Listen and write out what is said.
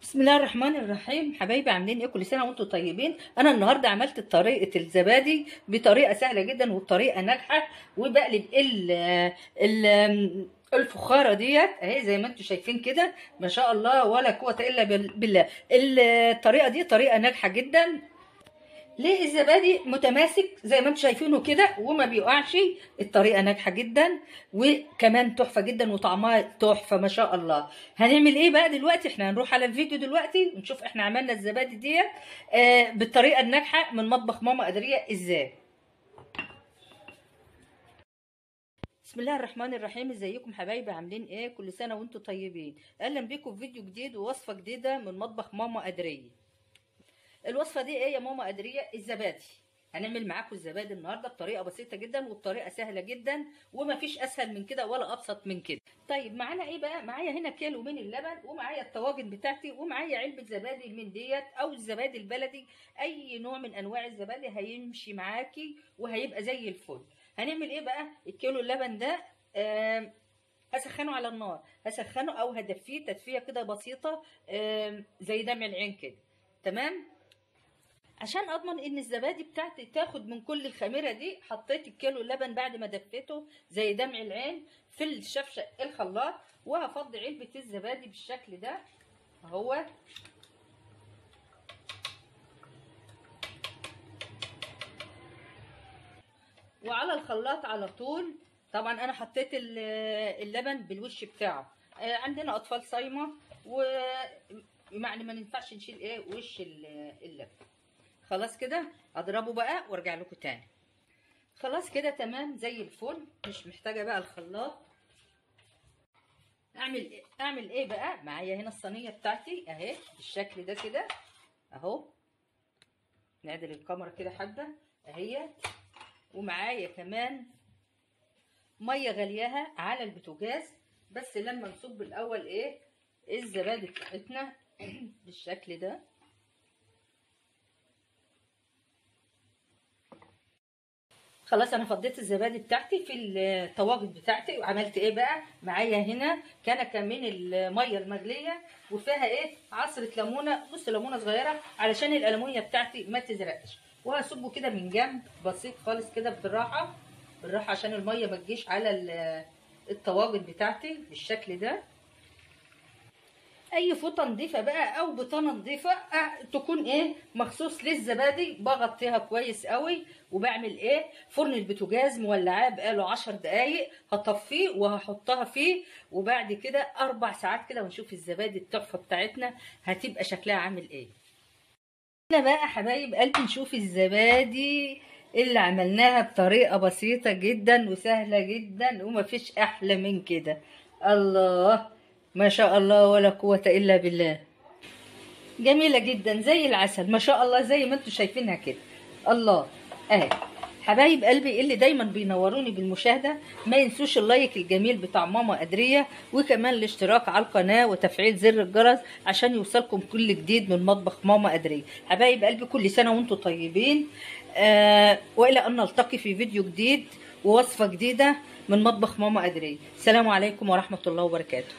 بسم الله الرحمن الرحيم. حبايبي عاملين ايه؟ كل سنه وانتم طيبين. انا النهارده عملت طريقه الزبادي بطريقه سهله جدا وبطريقه ناجحه، وبقلب الفخاره ديت اهي زي ما انتم شايفين كده، ما شاء الله ولا قوه الا بالله. الطريقه دي طريقه ناجحه جدا. ليه؟ الزبادي متماسك زي ما انتم شايفينه كده وما بيقعش. الطريقه ناجحه جدا وكمان تحفه جدا وطعمها تحفه ما شاء الله. هنعمل ايه بقى دلوقتي؟ احنا هنروح على الفيديو دلوقتي ونشوف احنا عملنا الزبادي ديت بالطريقه الناجحه من مطبخ ماما قدريه ازاي. بسم الله الرحمن الرحيم. ازيكم حبايبي عاملين ايه؟ كل سنه وانتم طيبين. اهلا بيكم في فيديو جديد ووصفه جديده من مطبخ ماما قدريه. الوصفه دي ايه يا ماما قدريه؟ الزبادي. هنعمل معاكم الزبادي النهارده بطريقه بسيطه جدا وبطريقه سهله جدا، ومفيش اسهل من كده ولا ابسط من كده. طيب معانا ايه بقى؟ معايا هنا كيلو من اللبن، ومعايا الطواجن بتاعتي، ومعايا علبه زبادي من ديت او الزبادي البلدي. اي نوع من انواع الزبادي هيمشي معاكي وهيبقى زي الفل. هنعمل ايه بقى؟ الكيلو اللبن ده هسخنه على النار، هسخنه او هدفيه تدفيه كده بسيطه زي دمع العين كده. تمام. عشان اضمن ان الزبادي بتاعتي تاخد من كل الخميره دي، حطيت الكيلو اللبن بعد ما دفيته زي دمع العين في الشفشه الخلاط، وهفضي علبه الزبادي بالشكل ده اهو. وعلى الخلاط على طول. طبعا انا حطيت اللبن بالوش بتاعه. عندنا اطفال صايمه ويعني ما ينفعش نشيل ايه وش اللبن. خلاص كده اضربه بقى وارجع لكم تاني. خلاص كده تمام زي الفل، مش محتاجه بقى الخلاط. اعمل ايه بقى؟ معايا هنا الصينيه بتاعتي اهي بالشكل ده كده اهو. نعدل الكاميرا كده حبه اهي. ومعايا كمان ميه غلياها على البوتاجاز، بس لما نصب الاول ايه الزبادي بتاعتنا بالشكل ده. خلاص انا فضيت الزبادي بتاعتي في الطواجن بتاعتي، وعملت ايه بقى؟ معايا هنا كنكه من الميه المغليه وفيها ايه عصره ليمونه، نص ليمونه صغيره علشان الالمونيا بتاعتي ما تزرقش. وهصبه كده من جنب بسيط خالص كده بالراحه بالراحه عشان الميه ما تجيش على الطواجن بتاعتي بالشكل ده. اي فوطه نضيفه بقى او بطانه نضيفه تكون ايه مخصوص للزبادي، بغطيها كويس قوي. وبعمل ايه؟ فرن البوتاجاز مولعاه بقاله 10 دقايق، هطفيه وهحطها فيه، وبعد كده 4 ساعات كده ونشوف الزبادي التحفه بتاعتنا هتبقى شكلها عامل ايه. هنا بقى حبايب قلبي نشوف الزبادي اللي عملناها بطريقه بسيطه جدا وسهله جدا ومفيش احلى من كده. الله ما شاء الله ولا قوة إلا بالله. جميلة جدا زي العسل ما شاء الله زي ما انتم شايفينها كده. الله اهي. حبايب قلبي اللي دايما بينوروني بالمشاهدة، ما ينسوش اللايك الجميل بتاع ماما قدرية، وكمان الاشتراك على القناة وتفعيل زر الجرس عشان يوصلكم كل جديد من مطبخ ماما قدرية. حبايب قلبي كل سنة وانتم طيبين. وإلى أن نلتقي في فيديو جديد ووصفة جديدة من مطبخ ماما قدرية. السلام عليكم ورحمة الله وبركاته.